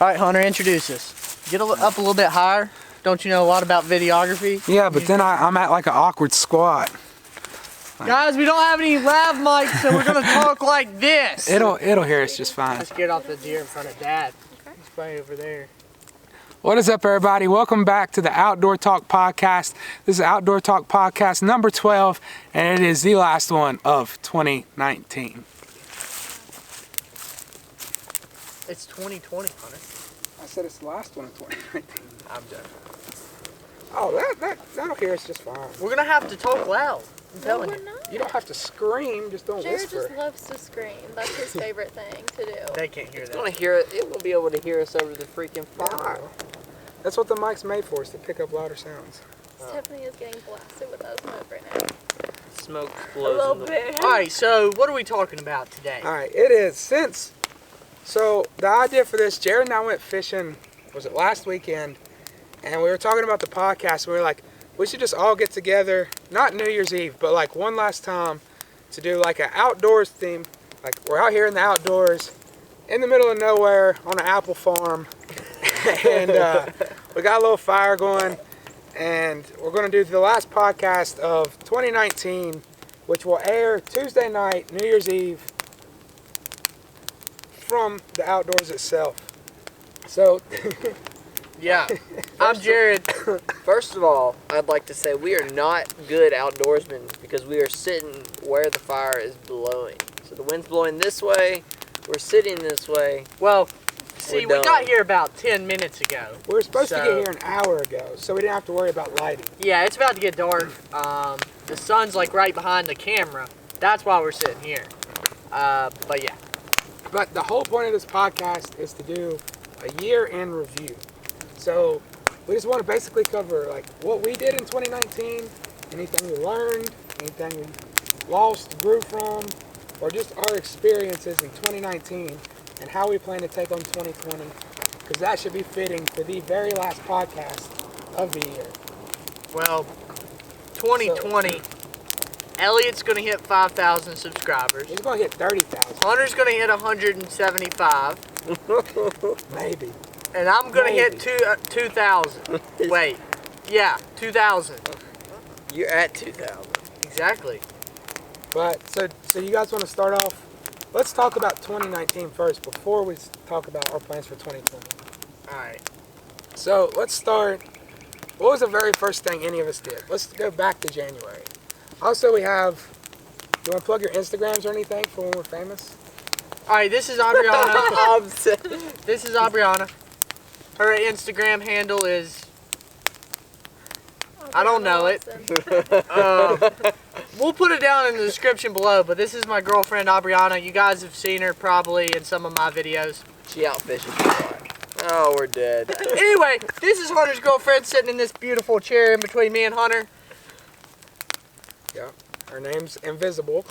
All right, Hunter, introduce us. Get up a little bit higher. Don't you know a lot about videography? Yeah, but then I'm at like an awkward squat. Guys, we don't have any lav mics, so we're gonna talk like this. It'll hear us just fine. Let's get off the deer in front of Dad. Okay. He's probably over there. What is up, everybody? Welcome back to the Outdoor Talk Podcast. This is Outdoor Talk Podcast number 12, and it is the last one of 2019. It's 2020, Hunter. I said it's the last one of 2019. I'm joking. Oh, that'll hear us just fine. We're gonna have to talk loud. I'm telling you. You don't have to scream, just don't Jared whisper. just loves to scream. That's his favorite thing to do. They can't hear that. Gonna hear it. It will be able to hear us over the freaking fire. That's what the mic's made for, is to pick up louder sounds. Stephanie is getting blasted with that smoke right now. Smoke A blows. little bit. All right, so what are we talking about today? All right, it is So the idea for this, Jared and I went fishing, was it last weekend? And we were talking about the podcast, and we were like, we should just all get together, not New Year's Eve, but like one last time to do like an outdoors theme. Like we're out here in the outdoors, in the middle of nowhere on an apple farm. And we got a little fire going, and we're going to do the last podcast of 2019, which will air Tuesday night, New Year's Eve, from the outdoors itself. So, Yeah, I'm Jared. First of all, I'd like to say we are not good outdoorsmen because we are sitting where the fire is blowing. So the wind's blowing this way, we're sitting this way. Well, see, we done. got here about 10 minutes ago. we were supposed to get here an hour ago, so we didn't have to worry about lighting. Yeah, it's about to get dark. The sun's like right behind the camera. That's why we're sitting here. But yeah. But the whole point of this podcast is to do a year in review. So we just want to basically cover like what we did in 2019, anything we learned, anything we lost, grew from, or just our experiences in 2019 and how we plan to take on 2020, because that should be fitting for the very last podcast of the year. Well, 2020, Elliot's going to hit 5,000 subscribers. He's going to hit 30,000. Hunter's going to hit 175. Maybe. And I'm going to hit 2,000. Wait. Yeah, 2,000. You're at 2,000. Exactly. But, so you guys want to start off? Let's talk about 2019 first before we talk about our plans for 2020. All right. So let's start. What was the very first thing any of us did? Let's go back to January. Also, we have. Do you want to plug your Instagrams or anything for when we're famous? All right, this is Aubriana. This is Aubriana. Her Instagram handle is, I don't know it. We'll put it down in the description below, but this is my girlfriend, Aubriana. You guys have seen her probably in some of my videos. She out fishing. Oh, we're dead. Anyway, this is Hunter's girlfriend sitting in this beautiful chair in between me and Hunter. Yeah. Her name's Invisible.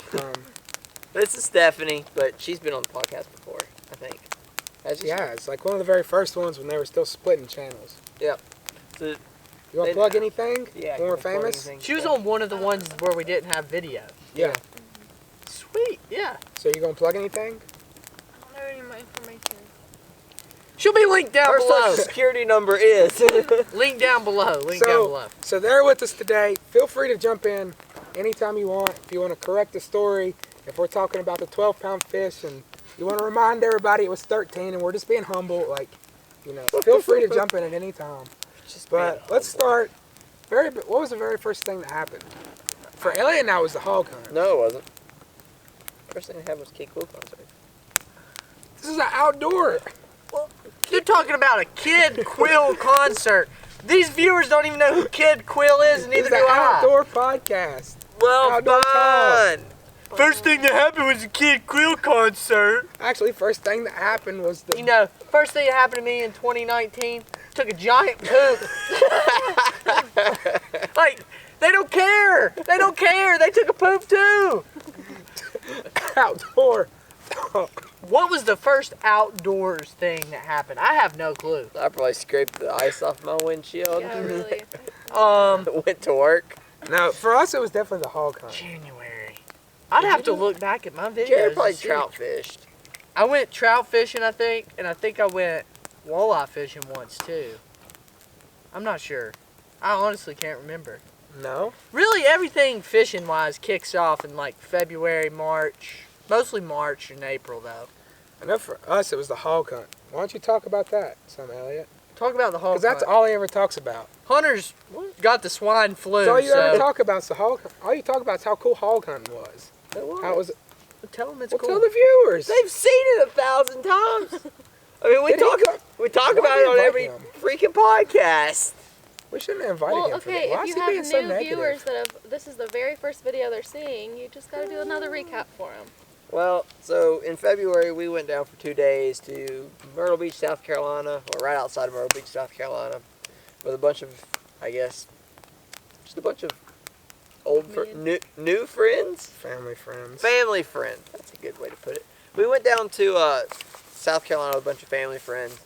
This is Stephanie, but she's been on the podcast before, I think. Yeah, it's like one of the very first ones when they were still splitting channels. Yep. So, You want to plug anything yeah. when we're famous? She was on one of the ones where we didn't have video. Yeah. Sweet, yeah. So you going to plug anything? I don't know any of my information. She'll be linked down her below. social security number is. Link down below. Link down below. So they're with us today. Feel free to jump in anytime you want. If you want to correct the story, if we're talking about the 12-pound fish and you want to remind everybody it was 13 and we're just being humble, like, you know, feel free to jump in at any time. But let's start. What was the very first thing that happened? For Elliot and I, it was the hog hunt. No, it wasn't. First thing I had was Kid Cool concert. This is an outdoor. You're talking about a Kid Quill concert. These viewers don't even know who Kid Quill is, and neither It's do an I. outdoor podcast. Well, Outdoor fun. First thing that happened was a Kid Quill concert. Actually, first thing that happened was the. You know, first thing that happened to me in 2019, took a giant poop. Like, they don't care. They don't care. They took a poop too. outdoor. What was the first outdoors thing that happened? I have no clue. I probably scraped the ice off my windshield. Yeah, really. Went to work. No, for us it was definitely the hog hunt. January. I'd have to look back at my videos. Jared probably to see. trout fished. I went trout fishing, I think, and I think I went walleye fishing once too. I'm not sure. I honestly can't remember. No? Really, everything fishing wise kicks off in like February, March. Mostly March and April though. I know for us it was the hog hunt. Why don't you talk about that some, Elliot? Talk about the hog Because that's hunt. all he ever talks about. Hunter's got the swine flu. That's all you ever so talk about is the hog hunt. All you talk about is how cool hog hunting was. How it was. tell them it's Well, cool. tell the viewers. They've seen it 1,000 times. I mean, we Did he talk Why about it on invite every him? freaking podcast. We shouldn't have invited Well, him for okay, that. Why if is you he being have so new negative? viewers that have, this is the very first video they're seeing, you just gotta do another recap for them. Well, so in February, we went down for 2 days to Myrtle Beach, South Carolina, or right outside of Myrtle Beach, South Carolina, with a bunch of, I guess, just a bunch of old, new friends? Family friends. Family friends. That's a good way to put it. We went down to South Carolina with a bunch of family friends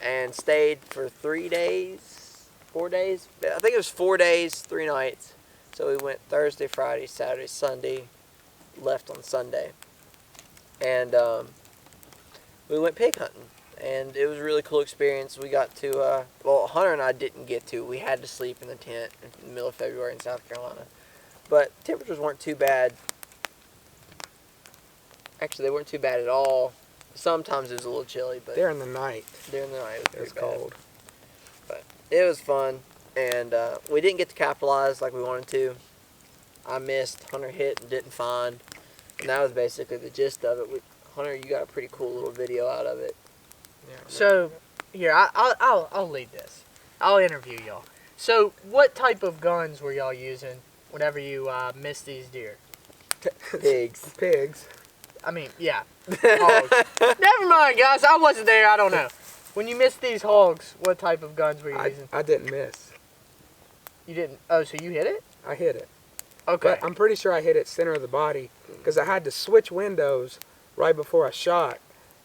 and stayed for 3 days, 4 days. I think it was 4 days, 3 nights. So we went Thursday, Friday, Saturday, Sunday, left on Sunday. And we went pig hunting. And it was a really cool experience. We got to, well, Hunter and I didn't get to. We had to sleep in the tent in the middle of February in South Carolina. But temperatures weren't too bad. Actually, they weren't too bad at all. Sometimes it was a little chilly, but During the night, during the night it was pretty bad. cold. But it was fun, and we didn't get to capitalize like we wanted to. I missed, Hunter hit and didn't find, and that was basically the gist of it. Hunter, you got a pretty cool little video out of it. Yeah. So, here, I'll lead this. I'll interview y'all. So, what type of guns were y'all using whenever you missed these deer? Pigs. Pigs. I mean, yeah. Hogs. Never mind, guys. I wasn't there. I don't know. When you missed these hogs, what type of guns were you using? I didn't miss. You didn't. Oh, so you hit it? I hit it. Okay. But I'm pretty sure I hit it center of the body because I had to switch windows right before I shot,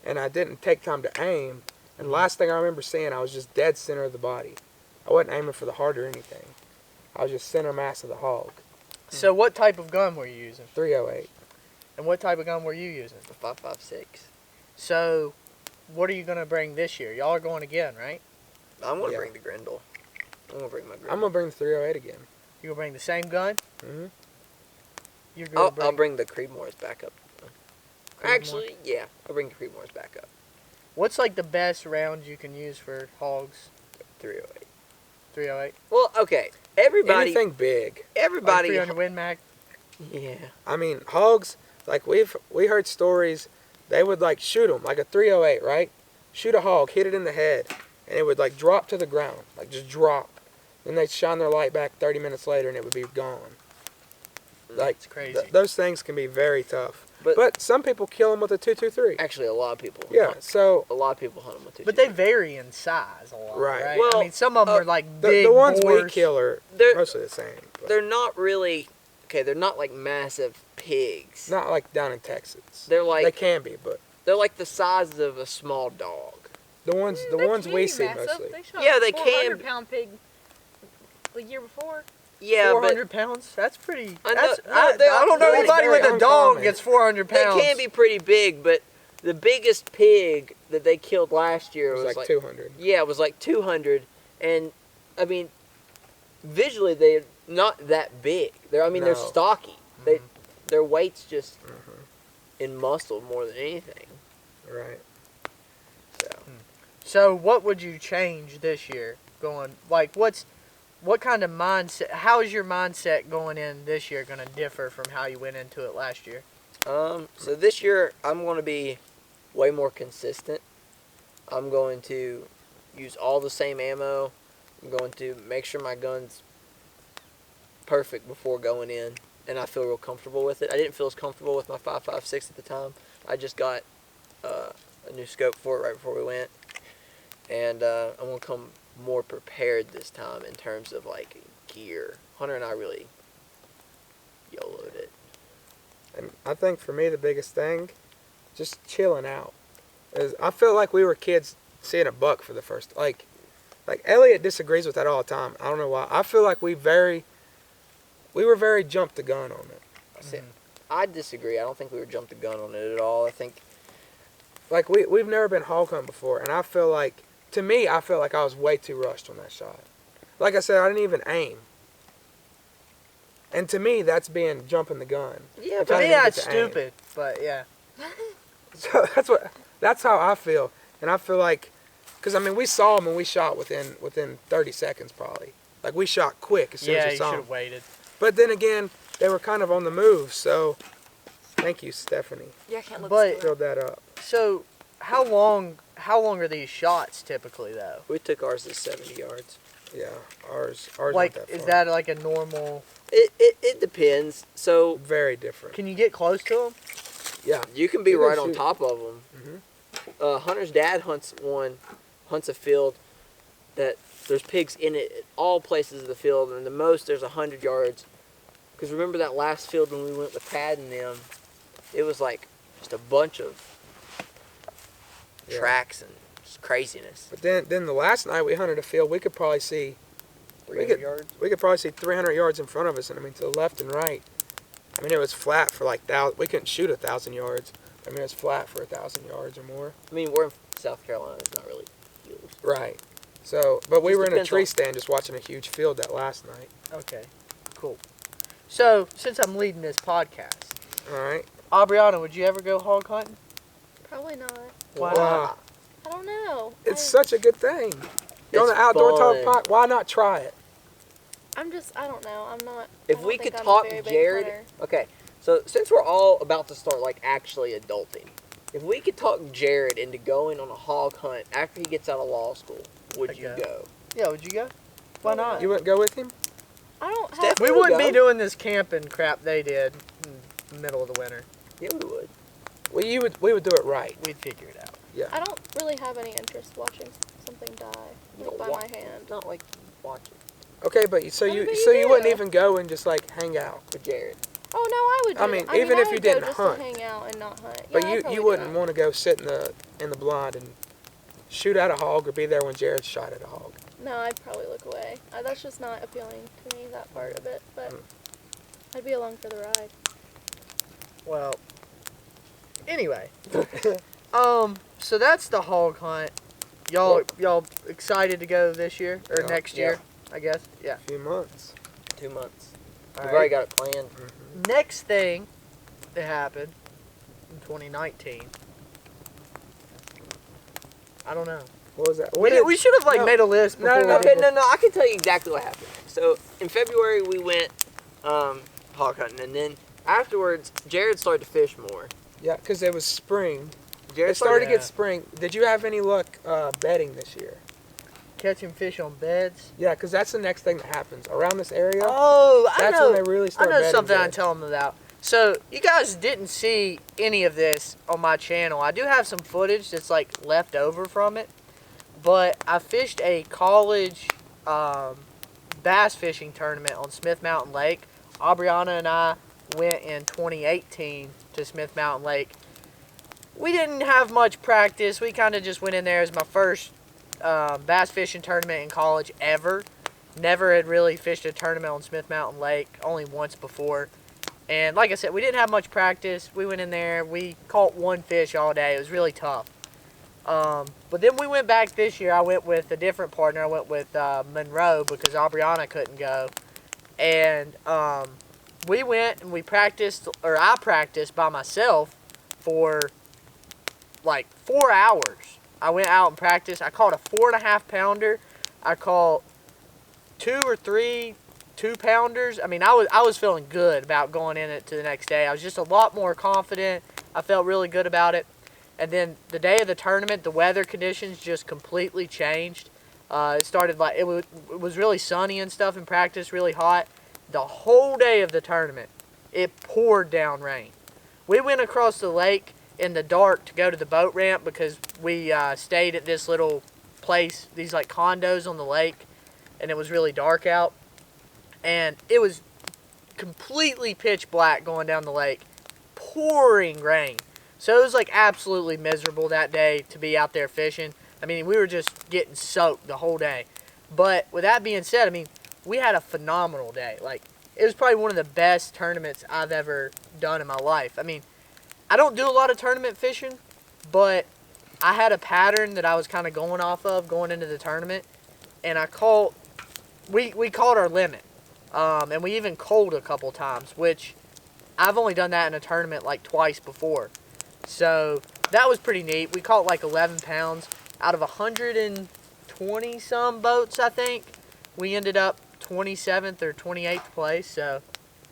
and I didn't take time to aim. And last thing I remember seeing, I was just dead center of the body. I wasn't aiming for the heart or anything. I was just center mass of the hog. So, what type of gun were you using? 308. And what type of gun were you using? The 5.56. So, what are you gonna bring this year? Y'all are going again, right? I'm gonna Yeah. bring the Grendel. I'm gonna bring my Grendel. I'm gonna bring the 308 again. You gonna bring the same gun? Mhm. You're gonna I'll bring the Creedmoors back up. Creedmoor? Actually, yeah, I'll bring the Creedmoors back up. What's like the best rounds you can use for hogs? 308. 308. Well, okay. Everybody. Anything big. Like Everybody. 300 Win Mag. Yeah. I mean, hogs, like we heard stories, they would like shoot them, like a 308, right? Shoot a hog, hit it in the head, and it would like drop to the ground, like just drop. Then they'd shine their light back 30 minutes later and it would be gone. Like, It's crazy. those things can be very tough. But- But some people kill them with a 223. Actually, a lot of people. Yeah, so A lot of people hunt them with 223. But they vary in size a lot, Right. right? Well, I mean, some of them are like the big ones we boars. kill are They're- mostly the same. But They're not really. Okay, they're not like massive pigs. not like down in Texas. They're like They can be, but they're like the size of a small dog. the ones we see mostly. They shot Yeah, a they can 400-pound pig the year before. Yeah, 400 pounds? That's pretty. I know- That's, no, I don't know very- anybody very with a dog uncommon. gets 400 but pounds. they can be pretty big. But the biggest pig that they killed last year It was like 200. Yeah, it was like 200, and I mean, visually they're not that big. They're No. stocky. Their weight's just in muscle more than anything. Right. So So, what would you change this year? Going like, what kind of mindset? How is your mindset going in this year going to differ from how you went into it last year? so this year I'm going to be way more consistent. I'm going to use all the same ammo. I'm going to make sure my gun's perfect before going in, and I feel real comfortable with it. I didn't feel as comfortable with my 5.56 at the time. I just got a new scope for it right before we went, and I'm going to come more prepared this time in terms of like gear. Hunter and I really YOLO'd it. And I think for me the biggest thing, just chilling out. Is I feel like we were kids seeing a buck for the first like Elliot disagrees with that all the time. I don't know why. I feel like we were very jump the gun on it. I disagree. I don't think we were jumped the gun on it at all. I think Like we've never been hog hunting before, and I feel like to me, I felt like I was way too rushed on that shot. Like I said, I didn't even aim. And to me, that's being jumping the gun. Yeah, If for I me didn't that's get to aim. stupid. But yeah. So that's how I feel. And I feel like, because I mean, we saw them and we shot within 30 seconds probably. Like we shot quick as soon Yeah, as we you saw should them. have waited. But then again, they were kind of on the move. So thank you, Stephanie. Yeah, I can't look But- still. Filled that up. So, how long are these shots typically though? We took ours at 70 yards. Yeah, ours Like, not that is far. that like a normal? It depends. So Very different? Can you get close to them? Yeah. you can be You can right on shoot. top of them. Mhm. Hunter's dad hunts a field that there's pigs in it at all places of the field, and the most there's 100 yards. Because remember that last field when we went with Tad and them, it was like just a bunch of Yeah. tracks and just craziness. But then the last night we hunted a field, we could probably see 300 yards. we could probably see 300 yards in front of us, and I mean to the left and right. I mean it was flat for like we couldn't shoot 1,000 yards. I mean it was flat for 1,000 yards or more. I mean, we're in South Carolina. It's not really fields. Right. So, but we Just were in a depends tree on- stand just watching a huge field that last night. Okay, cool. So, since I'm leading this podcast, All right. Aubriana, would you ever go hog hunting? Probably not. Wow. I don't know. It's such a good thing. You're on It's the Outdoor fun. Talk pod. Why not try it? I don't know. I'm not. If I don't we think could I'm a talk very big Jared, hunter. okay. So since we're all about to start like actually adulting, if we could talk Jared into going on a hog hunt after he gets out of law school, would I'd you go. go? Yeah, would you go? Why not? You wouldn't go with him? I don't have. Steph- We would wouldn't go. be doing this camping crap they did in the middle of the winter. Yeah, we would. Well, we would do it right. We'd figure it out. I don't really have any interest watching something die You like, don't by wa- my hand. Not like watching Okay, but so I mean, you but so you you wouldn't do. even go and just like hang out. with Jared. Oh no, I would. I mean, even I if you would go didn't just hunt. to hang out and not hunt. But Yeah, I'd probably you do wouldn't that. want to go sit in the blind and shoot at a hog or be there when Jared shot at a hog. No, I'd probably look away. That's just not appealing to me, that part of it. But Mm. I'd be along for the ride. Well, anyway. So that's the hog hunt. Y'all excited to go this year or Yeah. next year? I guess. Yeah. A few months. 2 months. All We've right. already got it planned. Next thing that happened in 2019. I don't know. What was that? We should have no. made a list No, before. no, Okay, no, I can tell you exactly what happened. So in February we went hog hunting, and then afterwards Jared started to fish more. Yeah, because it was spring. Jared It started to Yeah. get spring. Did you have any luck bedding this year? Catching fish on beds. Yeah, because that's the next thing that happens around this area. Oh, I that's know. when they really I start. know bedding something I beds. tell them about. So you guys didn't see any of this on my channel. I do have some footage that's like left over from it, but I fished a college bass fishing tournament on Smith Mountain Lake. Aubriana and I went in 2018 to Smith Mountain Lake. We didn't have much practice. We kind of just went in there as my first bass fishing tournament in college ever. Never had really fished a tournament on Smith Mountain Lake, only once before. And like I said, we didn't have much practice. We went in there, we caught one fish all day. It was really tough. But then we went back this year. I went with a different partner. I went with Monroe because Aubriana couldn't go. And we went and we practiced, or I practiced by myself for like 4 hours. I went out and practiced. I caught a 4.5 pounder. I caught 2 or 3 2-pounders. I mean, I was feeling good about going in it to the next day. I was just a lot more confident. I felt really good about it. And then the day of the tournament, the weather conditions just completely changed. It started like it was really sunny and stuff in practice, really hot. The whole day of the tournament, it poured down rain. We went across the lake in the dark to go to the boat ramp because we stayed at this little place, these like condos on the lake, and it was really dark out. And it was completely pitch black going down the lake, pouring rain. So it was like absolutely miserable that day to be out there fishing. I mean, we were just getting soaked the whole day. But with that being said, I mean, we had a phenomenal day. Like, it was probably one of the best tournaments I've ever done in my life. I mean, I don't do a lot of tournament fishing, but I had a pattern that I was kind of going off of going into the tournament, and we called our limit, and we even culled a couple times, which I've only done that in a tournament like twice before. So that was pretty neat. We caught like 11 pounds out of 120 some boats, I think. We ended up 27th or 28th place, so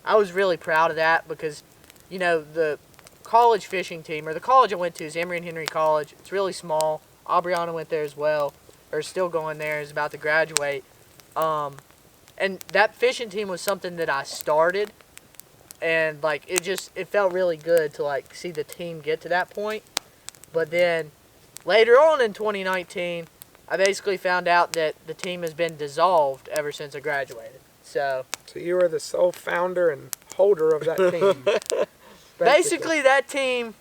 I was really proud of that because, you know, the college fishing team, or the college I went to is Emory and Henry College. It's really small. Aubriana went there as well, or still going there, is about to graduate. And that fishing team was something that I started, and like it felt really good to like see the team get to that point. But then later on in 2019, I basically found out that the team has been dissolved ever since I graduated. So you were the sole founder and holder of that team. basically, that team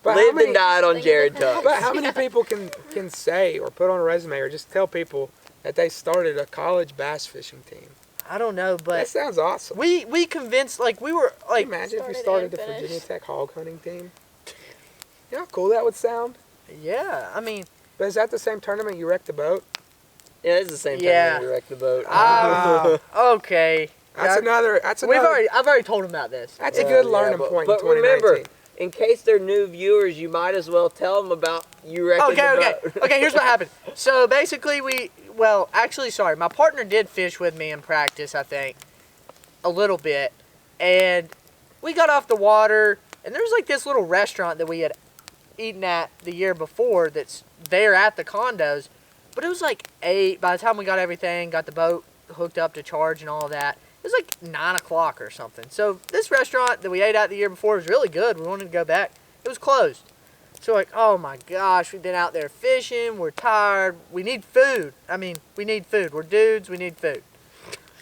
lived and died on Jared Tuck. But how many people can say or put on a resume or just tell people that they started a college bass fishing team? I don't know, That but sounds awesome. we convinced, like, we were Can like, you imagine if you started started the and Virginia finished. Tech hog hunting team? You know how cool that would sound? yeah, I mean, But is that the same tournament you wrecked the boat? Yeah, it's the same time Yeah. we wrecked the boat. okay. That's another. I've already told him about this. That's a good Yeah, learning but- point But in 2019. remember, in case they're new viewers, you might as well tell them about you wrecking the boat. Okay, here's what happened. So basically my partner did fish with me in practice, I think, a little bit. And we got off the water, and there was like this little restaurant that we had eaten at the year before that's there at the condos. But it was like 8, by the time we got everything, got the boat hooked up to charge and all of that, it was like 9 o'clock or something. So this restaurant that we ate at the year before was really good. We wanted to go back. It was closed. So like, oh my gosh, we've been out there fishing. We're tired. We need food. I mean, we need food. We're dudes. We need food.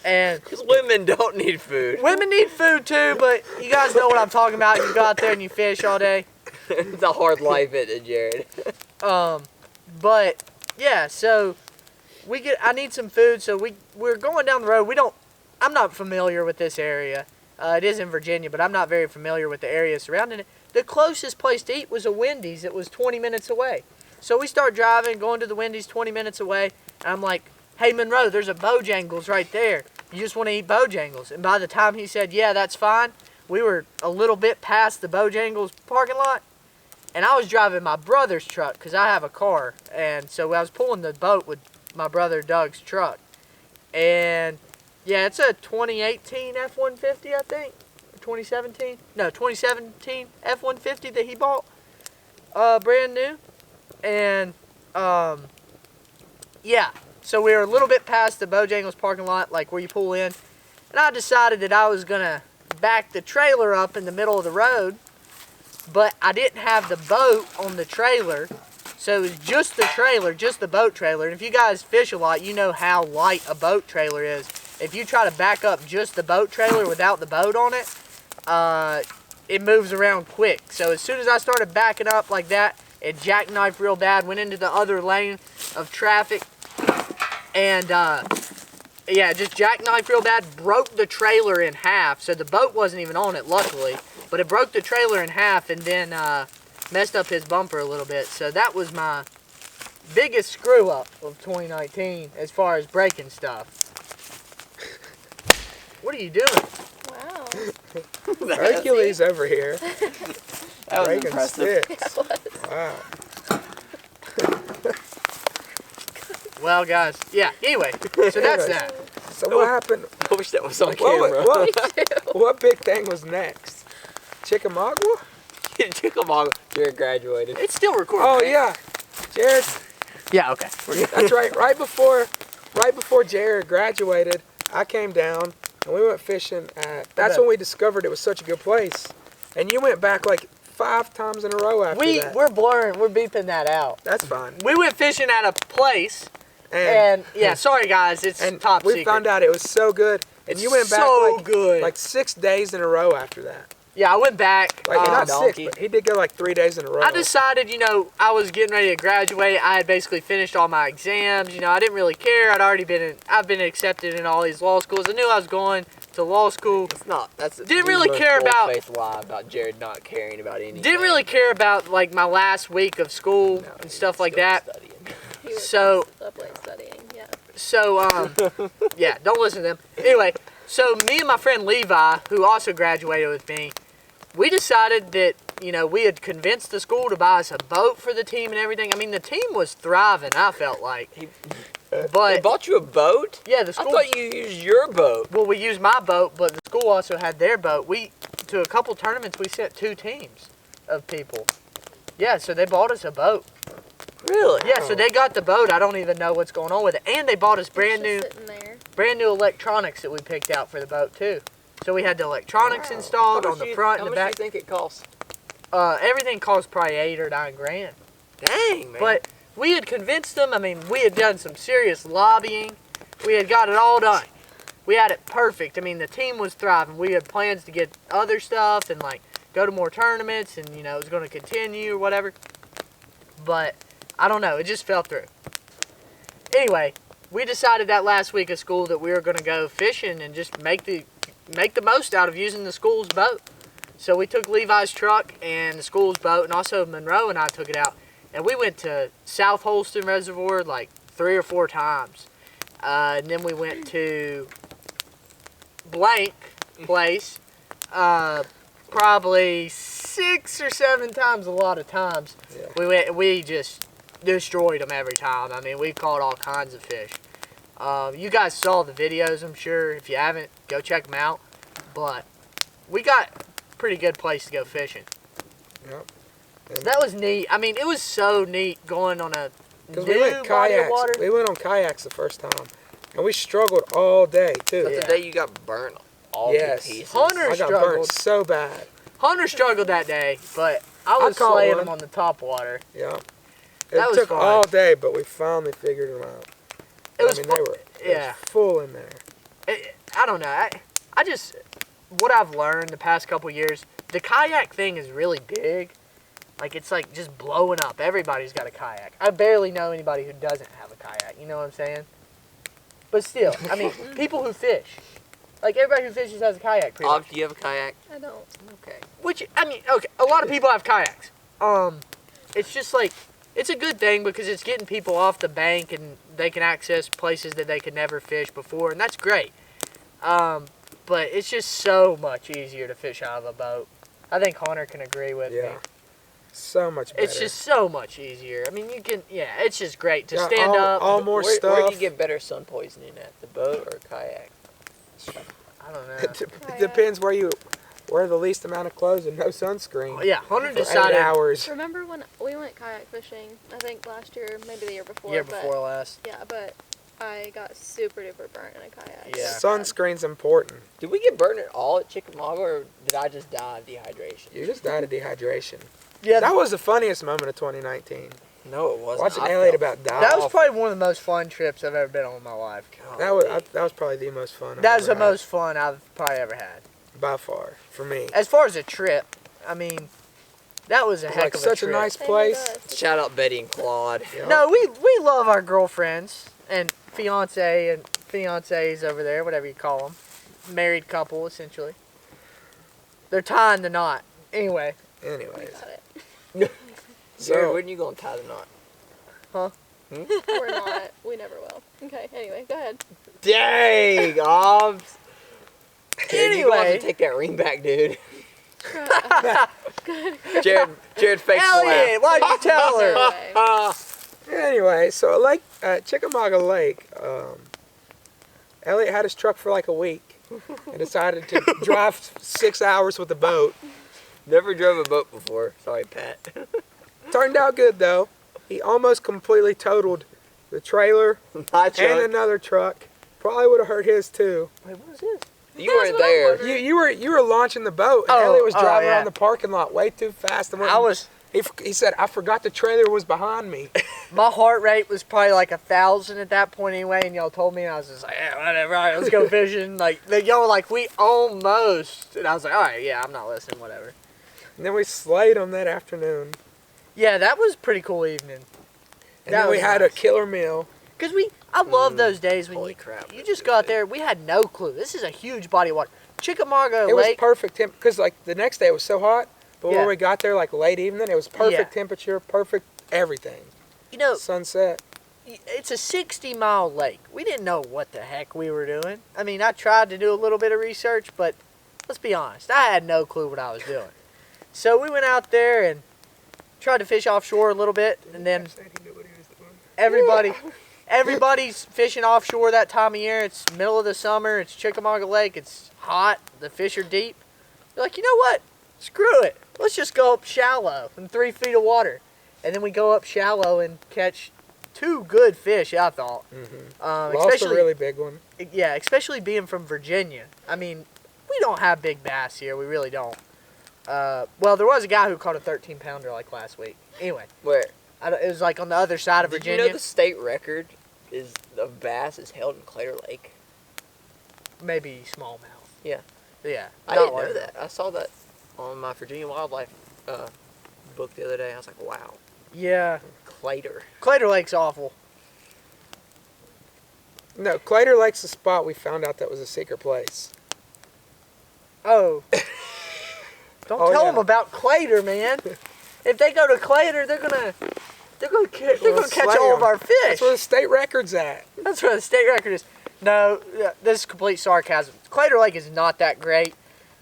And Because women don't need food. women need food too, but you guys know what I'm talking about. You go out there and you fish all day. It's a hard life, isn't it, Jared? But yeah, so I need some food, so we're going down the road. I'm not familiar with this area. It is in Virginia, but I'm not very familiar with the area surrounding it. The closest place to eat was a Wendy's that was 20 minutes away. So we start driving, going to the Wendy's 20 minutes away, and I'm like, hey, Monroe, there's a Bojangles right there. You just want to eat Bojangles? And by the time he said, yeah, that's fine, we were a little bit past the Bojangles parking lot, and I was driving my brother's truck because I have a car, and so I was pulling the boat with my brother Doug's truck. And yeah, it's a 2018 F-150, I think. 2017? No, 2017 F-150 that he bought, brand new. And yeah, so we were a little bit past the Bojangles parking lot, like where you pull in, and I decided that I was gonna back the trailer up in the middle of the road, but I didn't have the boat on the trailer, so it was just the trailer, just the boat trailer. And if you guys fish a lot, you know how light a boat trailer is. If you try to back up just the boat trailer without the boat on it, it moves around quick. So as soon as I started backing up like that, it jackknifed real bad, went into the other lane of traffic, and yeah, just jackknifed real bad, broke the trailer in half. So the boat wasn't even on it, luckily, but it broke the trailer in half and then messed up his bumper a little bit. So that was my biggest screw up of 2019 as far as breaking stuff. What are you doing? Wow. Hercules over here. That was Breaking impressive. sticks. Wow. Well, guys, yeah, anyway, so that's that. So what happened? I wish that was on camera. What big thing was next? Chickamauga? Chickamauga. Jared graduated. It's still recording. Oh right? yeah, Jared. Yeah, okay. That's right. Right before Jared graduated, I came down and we went fishing at. That's when we discovered it was such a good place. And you went back like 5 times in a row after that. We're beeping that out. That's fine. We went fishing at a place, and yeah, sorry guys, it's top we secret. found out it was so good. And you went back so good. like 6 days in a row after that. Yeah, I went back. Like not 6, donkey. but he did go like 3 days in a row. I decided, I was getting ready to graduate. I had basically finished all my exams. I didn't really care. I've been accepted in all these law schools. I knew I was going to law school. It's not. That's Didn't the really most care about- bold-faced lie about Jared not caring about anything. Didn't really care about like my last week of school No, and stuff like still that. studying. He was So- up late studying. Yeah. So, yeah, don't listen to them. Anyway, so me and my friend Levi, who also graduated with me, we decided that, you know, we had convinced the school to buy us a boat for the team and everything. I mean, the team was thriving, I felt like. They But, bought you a boat? yeah, the I school... thought you used your boat. Well, we used my boat, but the school also had their boat. To a couple tournaments, we sent 2 teams of people. Yeah, so they bought us a boat. Really? Yeah, so they got the boat. I don't even know what's going on with it. And they bought us brand It's new just sitting there. electronics that we picked out for the boat too. So we had the electronics installed on the front and the back. How much do you think it costs? Everything cost probably $8 or $9 grand. Dang, man. But we had convinced them. I mean, we had done some serious lobbying. We had got it all done. We had it perfect. I mean, the team was thriving. We had plans to get other stuff and like go to more tournaments, and you know it was going to continue or whatever. But I don't know. It just fell through. Anyway, we decided that last week of school that we were going to go fishing and just make the most out of using the school's boat. So we took Levi's truck and the school's boat, and also Monroe and I took it out, and we went to South Holston Reservoir like 3 or 4 times, and then we went to blank place probably 6 or 7 times, a lot of times. Yeah. We just destroyed them every time. I mean, we caught all kinds of fish. You guys saw the videos, I'm sure. If you haven't, go check them out. But we got a pretty good place to go fishing. Yep. So that was neat. I mean, it was so neat going on a Because new we went body of kayaks. water. We went on kayaks the first time, and we struggled all day too. That's Yeah. the day you got burnt all Yes. to pieces. Hunter I got struggled. burnt so bad. Hunter struggled that day, but I was caught slaying one. him on the top water. Yeah. That It was took fun. all day, but we finally figured them out. It was I mean, fun. they were Yeah. full in there. I don't know. I just, what I've learned the past couple years, the kayak thing is really big. Like, it's like just blowing up. Everybody's got a kayak. I barely know anybody who doesn't have a kayak. You know what I'm saying? But still, I mean, people who fish. Like, everybody who fishes has a kayak, pretty much. Do you have a kayak? I don't. Okay. Which, I mean, okay, a lot of people have kayaks. It's just like, it's a good thing because it's getting people off the bank and they can access places that they could never fish before, and that's great. But it's just so much easier to fish out of a boat. I think Hunter can agree with me. Yeah. So much better. It's just so much easier. I mean, you can, yeah, it's just great to Got stand up. all more Where stuff. do you get better sun poisoning at, the boat or kayak? I don't know. It depends where the least amount of clothes and no sunscreen. Yeah, Hunter For 8 decided hours. Remember when we went kayak fishing? I think last year, maybe the year before. year but, before last. Yeah, but I got super duper burnt in a kayak. Yeah. Sunscreen's important. Did we get burnt at all at Chickamauga, or did I just die of dehydration? You just died of dehydration. Yeah, That was the funniest moment of 2019. No, it wasn't. Watching I Elliot felt about die. that was probably one of the most fun trips I've ever been on in my life. That was probably the most fun. I've That was the ever had, most fun I've probably ever had. by far for me. As far as a trip, I mean, that was a It's heck like of a such trip. a nice Same place. with us. Shout out Betty and Claude. Yeah. No, we love our girlfriends and fiance and fiancés over there, whatever you call them. Married couple, essentially. They're tying the knot. Anyway, We Anyways, got it. Jared, so when are you going to tie the knot? We're not. We never will. Okay, anyway, go ahead. Dang, Obs. Jared, you gonna have Anyway. to take that ring back, dude. Good. Jared fakes the Elliot, why'd you tell her? Anyway. laugh. anyway, so Chickamauga Lake, Elliot had his truck for like a week and decided to drive 6 hours with the boat. Never drove a boat before. Sorry, Pat. Turned out good though. He almost completely totaled the trailer My and truck. another truck. Probably would have hurt his too. Wait, what is this? You weren't there. You were launching the boat, and Oh, Elliot was driving yeah. around the parking lot way too fast. And He said, "I forgot the trailer was behind me." My heart rate was probably like 1,000 at that point anyway, and y'all told me, and I was just like, yeah, whatever, all right, let's go fishing. Like, y'all were like, we almost, and I was like, all right, yeah, I'm not listening, whatever. And then we slayed him that afternoon. Yeah, that was a pretty cool evening. And That then we was had nice. a killer meal. Because I love those days when Holy crap, you that's just good go out fish. there. We had no clue. This is a huge body of water. Chickamauga It was Lake. perfect temp because like the next day it was so hot, but Yeah. when we got there like late evening, it was perfect Yeah. temperature, perfect everything. You know, Sunset. it's a 60-mile lake. We didn't know what the heck we were doing. I mean, I tried to do a little bit of research, but let's be honest, I had no clue what I was doing. So we went out there and tried to fish offshore a little bit, and then everybody's fishing offshore that time of year. It's middle of the summer. It's Chickamauga Lake. It's hot. The fish are deep. You're like, you know what? Screw it. Let's just go up shallow in 3 feet of water. And then we go up shallow and catch 2 good fish, I thought. Lost a really big one. Yeah, especially being from Virginia. I mean, we don't have big bass here. We really don't. Well, there was a guy who caught a 13-pounder like last week. Anyway, Where? it was like on the other side of Did Virginia. you know the state record of bass is held in Clater Lake? Maybe smallmouth. Yeah. Yeah. I not didn't know largemouth. that. I saw that on my Virginia Wildlife book the other day. I was like, wow. Yeah. Clater. Clater Lake's awful. No, Clater Lake's the spot we found out that was a secret place. Oh. Don't Oh, tell yeah. them about Clater, man. If they go to Clater, they're gonna catch slay all of 'em. our fish. That's where the state record's at. That's where the state record is. No, this is complete sarcasm. Clater Lake is not that great.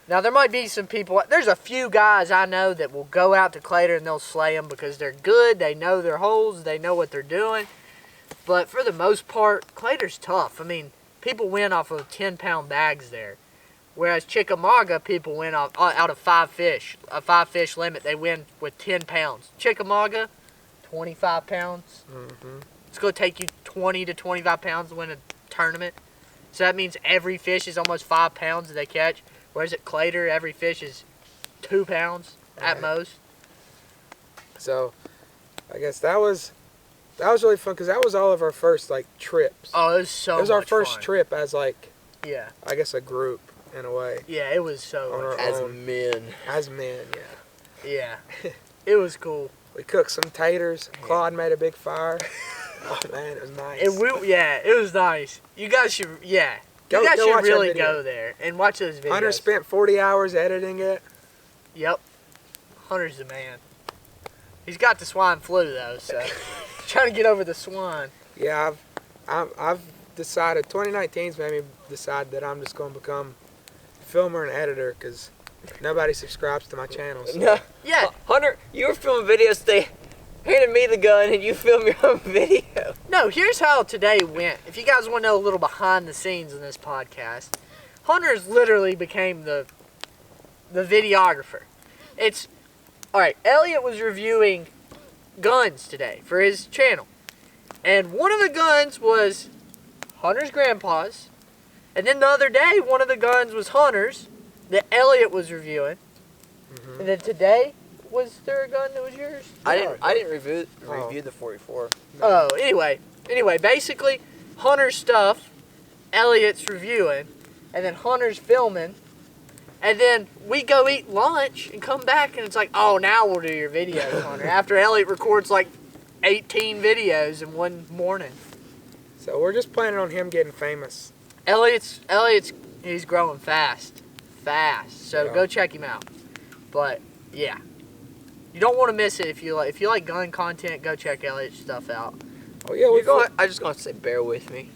Now, there might be some people, there's a few guys I know that will go out to Clater and they'll slay them because they're good, they know their holes, they know what they're doing. But for the most part, Clater's tough. I mean, people win off of 10-pound bags there. Whereas Chickamauga, people win off out of 5 fish. A 5-fish limit, they win with 10 pounds. Chickamauga, 25 pounds. It's going to take you 20 to 25 pounds to win a tournament. So that means every fish is almost 5 pounds that they catch. Whereas at Clater, every fish is 2 pounds at Right. most. So, I guess that was really fun because that was all of our first like trips. Oh, it was so it was our much first fun. trip as like Yeah. I guess a group in a way Yeah, it was so On much our fun. As own. men. as men. Yeah, Yeah. It was cool. we cooked some taters. Claude made a big fire. Oh man, it was nice. It was nice. You guys should, Go- you guys go should watch that really video. go there and watch those videos. Hunter spent 40 hours editing it. Yep. Hunter's the man. He's got the swine flu though, so trying to get over the swine. Yeah, I've decided 2019's made me decide that I'm just going to become filmer and editor because nobody subscribes to my channel. So. No. Yeah. Hunter, you were filming videos today, handed me the gun, and you film your own video. No, here's how today went. If you guys want to know a little behind the scenes in this podcast, Hunter's literally became the videographer. It's all right. Elliot was reviewing guns today for his channel, and one of the guns was Hunter's grandpa's, and then the other day one of the guns was Hunter's that Elliot was reviewing, and then today was there a gun that was yours? I didn't review Oh. the 44. Oh, anyway, basically, Hunter's stuff, Elliot's reviewing, and then Hunter's filming, and then we go eat lunch and come back, and it's like, oh, now we'll do your videos, Hunter. After Elliot records like 18 videos in one morning. So we're just planning on him getting famous. Elliot's he's growing fast. So Yeah. go check him out. But yeah, you don't want to miss it if you like gun content. Go check Elliot's stuff out. Oh yeah, we're going. I just gonna say, bear with me.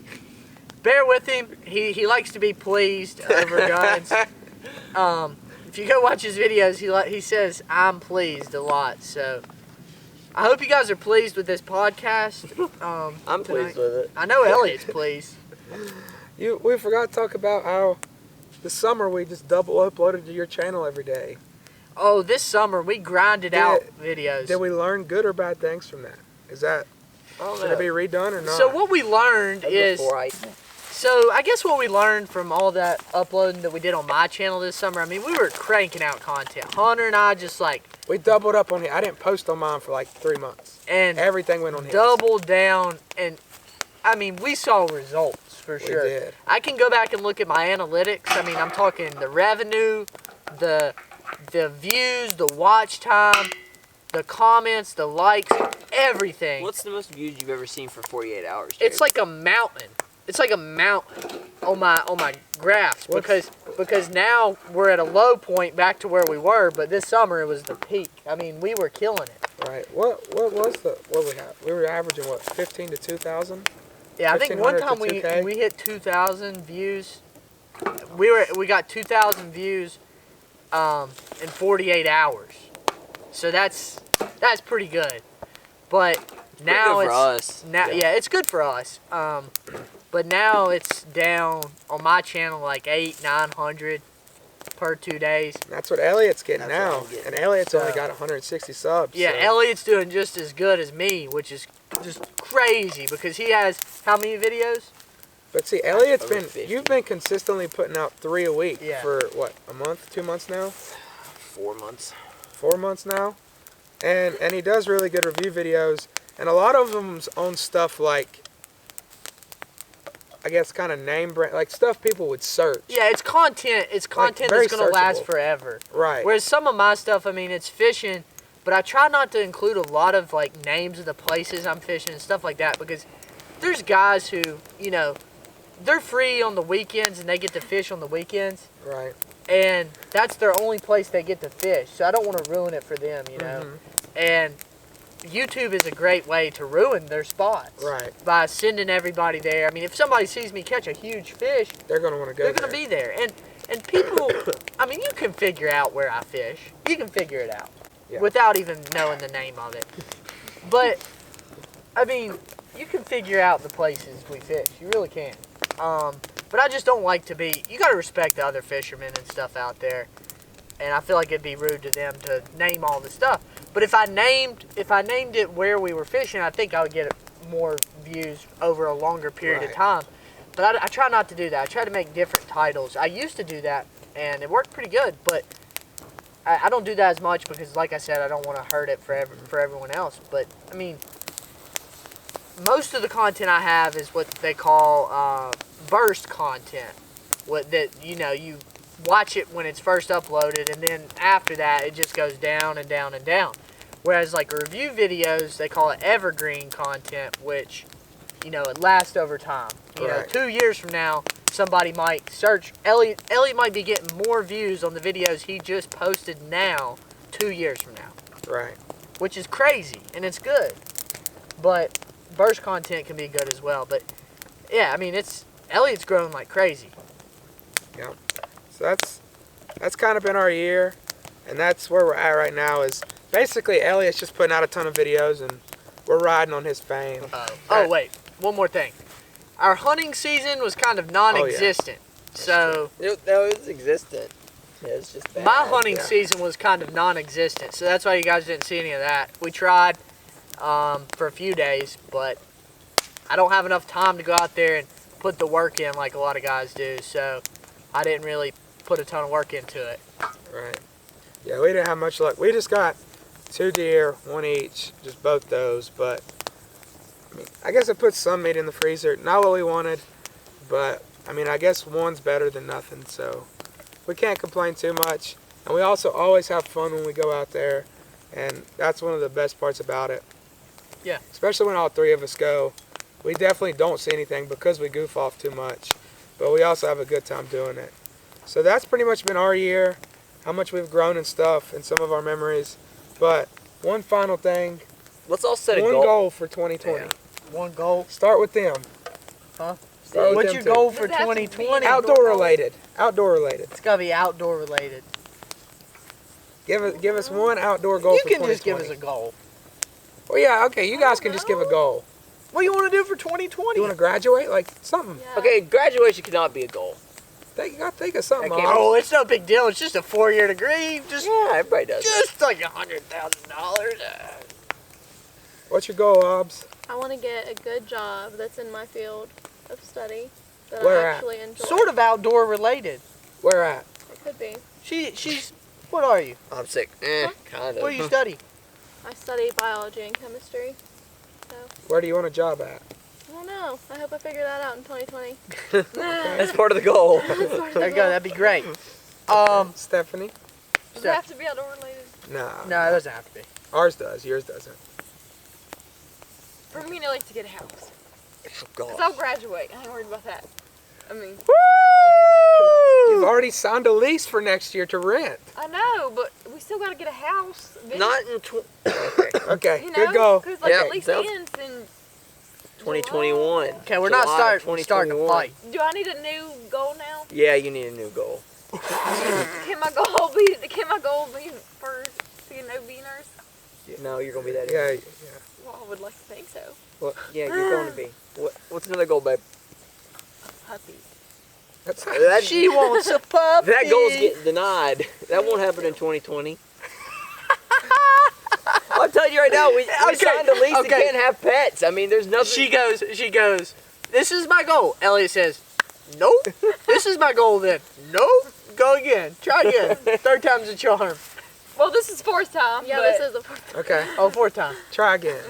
Bear with him. He likes to be pleased over guns. If you go watch his videos, he says I'm pleased a lot. So I hope you guys are pleased with this podcast. I'm pleased with it. I know Elliot's pleased. We forgot to talk about how this summer we just double uploaded to your channel every day. Oh, this summer we grinded out videos. Did we learn good or bad things from that? Is that I don't should know. it be redone or not? So what we learned is, Before I so I guess what we learned from all that uploading that we did on my channel this summer, I mean, we were cranking out content. Hunter and I just like, we doubled up on it. I didn't post on mine for like 3 months. and Everything went on his. doubled down, and I mean, we saw results for We sure. did. I can go back and look at my analytics. I mean, I'm talking the revenue, the views, the watch time. the comments, the likes, everything. What's the most views you've ever seen for 48 hours? Jared? It's like a mountain. It's like a mountain on my graphs because now we're at a low point back to where we were, but this summer it was the peak. I mean, we were killing it. Right. What we have? We were averaging what, 15 to 2,000? Yeah, I think one 1,500 time to 2K? we hit 2,000 views. We got 2,000 views in 48 hours. So that's pretty good. But now good it's for us. now yeah, it's good for us. But now it's down on my channel like 800-900 per 2 days. That's what Elliot's getting That's what now. I'm getting. And Elliot's only So- got 160 subs. Yeah, so. Elliot's doing just as good as me, which is just crazy because he has how many videos? But see, Elliot's Over been, 50. you've been consistently putting out 3 a week Yeah. for what, a month, 2 months now? 4 months. 4 months now? And he does really good review videos. And a lot of them's on stuff like, I guess, kind of name brand, like stuff people would search. Yeah, it's content. It's content very that's gonna last searchable. forever. Right. Whereas some of my stuff, I mean, it's fishing, but I try not to include a lot of like names of the places I'm fishing and stuff like that because there's guys who, you know, they're free on the weekends and they get to fish on the weekends, Right. and that's their only place they get to fish. So I don't want to ruin it for them, you know. And YouTube is a great way to ruin their spots. Right. By sending everybody there. I mean, if somebody sees me catch a huge fish, They're going to want to go they're there. going to be there. And people, I mean, you can figure out where I fish. You can figure it out Yeah. without even knowing the name of it. But, I mean, you can figure out the places we fish. You really can. But I just don't like to be, you got to respect the other fishermen and stuff out there. And I feel like it'd be rude to them to name all the stuff. But if I named it where we were fishing, I think I would get more views over a longer period of Right. time. But I try not to do that. I try to make different titles. I used to do that, and it worked pretty good. But I don't do that as much because, like I said, I don't want to hurt it for everyone else. But, I mean, most of the content I have is what they call burst content. You watch it when it's first uploaded, and then after that, it just goes down and down and down. Whereas, like, review videos, they call it evergreen content, which, it lasts over time. You know, Right. 2 years from now, somebody might search. Elliot might be getting more views on the videos he just posted now 2 years from now, Right. which is crazy, and it's good. But burst content can be good as well. But, yeah, I mean, Elliot's growing like crazy. Yeah. So that's kind of been our year, and that's where we're at right now. Is basically Elliot's just putting out a ton of videos, and we're riding on his fame. Oh, wait, one more thing. Our hunting season was kind of non-existent. So No, it's existent. Yeah, it's just bad. my hunting yeah. season was kind of non-existent. So that's why you guys didn't see any of that. We tried for a few days, but I don't have enough time to go out there and put the work in like a lot of guys do. So I didn't really put a ton of work into it. Right. Yeah, we didn't have much luck. We just got 2 deer, 1 each, just both those. But I mean, I guess it puts some meat in the freezer. Not what we wanted, but I mean, I guess one's better than nothing. So we can't complain too much. And we also always have fun when we go out there, and that's one of the best parts about it. Yeah. Especially when all 3 of us go. We definitely don't see anything because we goof off too much, but we also have a good time doing it. So that's pretty much been our year, how much we've grown and stuff, and some of our memories. But one final thing, Let's all set a one goal. goal for 2020. Yeah. One goal. Start with them. Huh? Start with What's them your two. goal for Does it have to be 2020? Outdoor related. Outdoor related. It's got to be outdoor related. Give us one outdoor goal You for can 2020. just give us a goal. Well, yeah, okay. You guys can just give a goal. What do you want to do for 2020? You want to graduate? Like something. Yeah. Okay, graduation cannot be a goal. You got to think of something. Okay, Mom. Oh, it's no big deal. It's just a 4-year degree. Just Yeah, everybody does. like $100,000. What's your goal, Obs? I want to get a good job that's in my field of study that Where I at? actually enjoy. Sort of outdoor related. Where at? It could be. She's. What are you? I'm sick. Kind of. What do you study? I study biology and chemistry. Where do you want a job at? I don't know. I hope I figure that out in 2020. That's part of the goal. There you go. That'd be great. Stephanie? Does it have to be outdoor related? No, No, it doesn't have to be. ours does. Yours doesn't. For me, I like to get a house. Oh, Because gosh. I'll graduate. I ain't worried about that. I mean, You've already signed a lease for next year to rent. I know, but we still got to get a house. Then, Not in Okay, you know, good goal. Because like Yeah, at least sounds- ends in 2021. Okay, we're not July of starting to 2021. fight. Do I need a new goal now? Yeah, you need a new goal. Can my goal be for to get no beaners? No, you're gonna be that. Yeah, Well, I would like to think so. Well, yeah, you're going to be. What's another goal, babe? Puppy. that's That, She wants a puppy. that goal's getting denied. That won't happen in 2020. I'll tell you right now, we signed a lease that okay. can't have pets. I mean, there's nothing. She goes, this is my goal. Elliot says, nope. This is my goal then. Nope. Go again. Try again. Third time's a charm. Well, this is fourth time. Yeah, but this is the fourth. okay. Oh, fourth time. Try again.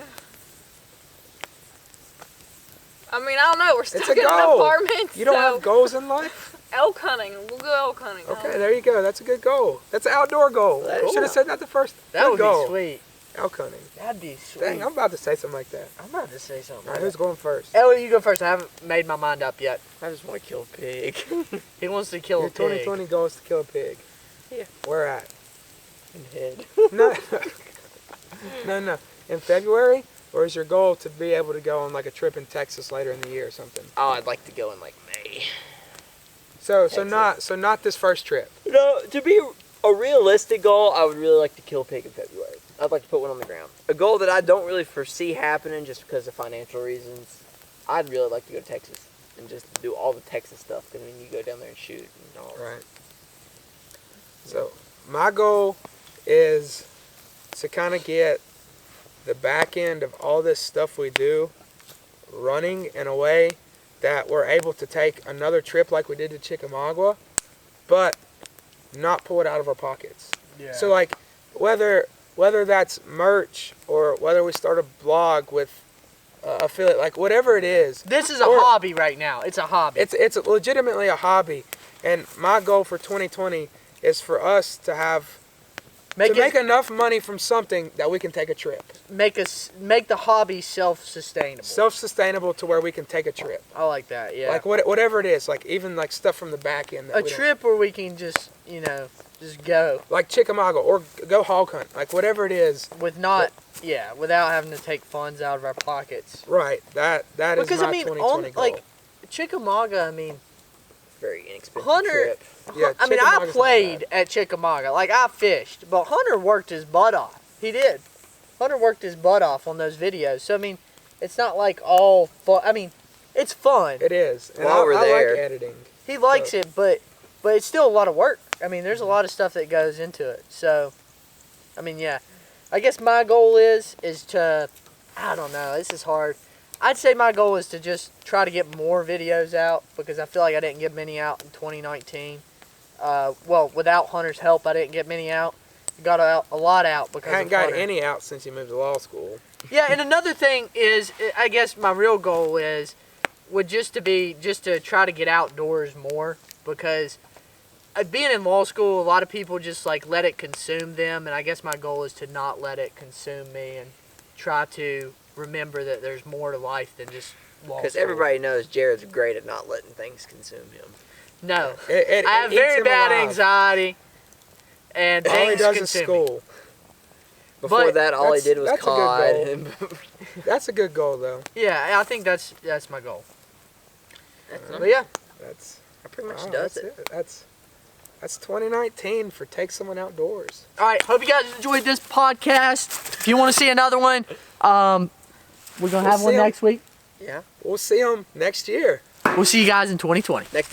I mean, I don't know. We're stuck a in an goal. apartment. You don't so have goals in life? elk hunting. We'll go elk hunting. Okay, there you go. That's a good goal. That's an outdoor goal. Cool. Should have said that the first. That good would goal. be sweet. Elk hunting. That'd be sweet. Dang, I'm about to say something like that. I'm about to say something. All right, Like who's going first? that. Elliot, you go first. I haven't made my mind up yet. I just want to kill a pig. He wants to kill Your a pig. 2020 goal is to kill a pig. Yeah. Where at? In the head. No. No. In February? Or is your goal to be able to go on like a trip in Texas later in the year or something? Oh, I'd like to go in like May. So Texas. not this first trip. No, to be a realistic goal, I would really like to kill a pig in February. I'd like to put one on the ground. A goal that I don't really foresee happening just because of financial reasons. I'd really like to go to Texas and just do all the Texas stuff. Because I mean, you go down there and shoot and all. Right. So my goal is to kind of get the back end of all this stuff we do running in a way that we're able to take another trip like we did to Chickamauga, but not pull it out of our pockets. Yeah. So like whether that's merch or whether we start a blog with affiliate, like whatever it is, This is a Or- hobby right now. It's a hobby. it's legitimately a hobby. And my goal for 2020 is for us to have make make enough money from something that we can take a trip. make the hobby self-sustainable. Self-sustainable to where we can take a trip. I like that. Yeah. Like whatever it is, like even like stuff from the back end. That a we don't- trip where we can just just go like Chickamauga or go hog hunt. Like whatever it is. with without having to take funds out of our pockets. Right. That is Because my I mean, 2020 goal. like Chickamauga, I mean, Very inexpensive Hunter- trip. Yeah, I mean, I Chickamauga's not played bad. at Chickamauga. Like, I fished. But Hunter worked his butt off. He did. Hunter worked his butt off on those videos. So, I mean, it's not like all fun. I mean, it's fun. It is. And While we're I there- like editing. He likes it, but it's still a lot of work. I mean, there's a lot of stuff that goes into it. So, I mean, yeah. I guess my goal is to, I don't know, this is hard. I'd say my goal is to just try to get more videos out because I feel like I didn't get many out in 2019. Well, without Hunter's help, I didn't get many out. Got a lot out because I haven't of got Hunter. any out since you moved to law school. Yeah, and another thing is, I guess my real goal would just to try to get outdoors more because being in law school, a lot of people just like let it consume them, and I guess my goal is to not let it consume me and try to remember that there's more to life than just law school. Because everybody knows Jared's great at not letting things consume him. No, It I have eats very him bad alive. anxiety, and All he things does is consume me. school. Before But that, all he that's- did was that's a good cod. goal. And That's a good goal though. Yeah, I think that's my goal. But yeah, That's that pretty much wow, does that's it. That's 2019 for Take Someone Outdoors. all right. Hope you guys enjoyed this podcast. If you want to see another one, we're gonna have We'll one see 'em. next week. Yeah. We'll see them next year. We'll see you guys in 2020. Next day.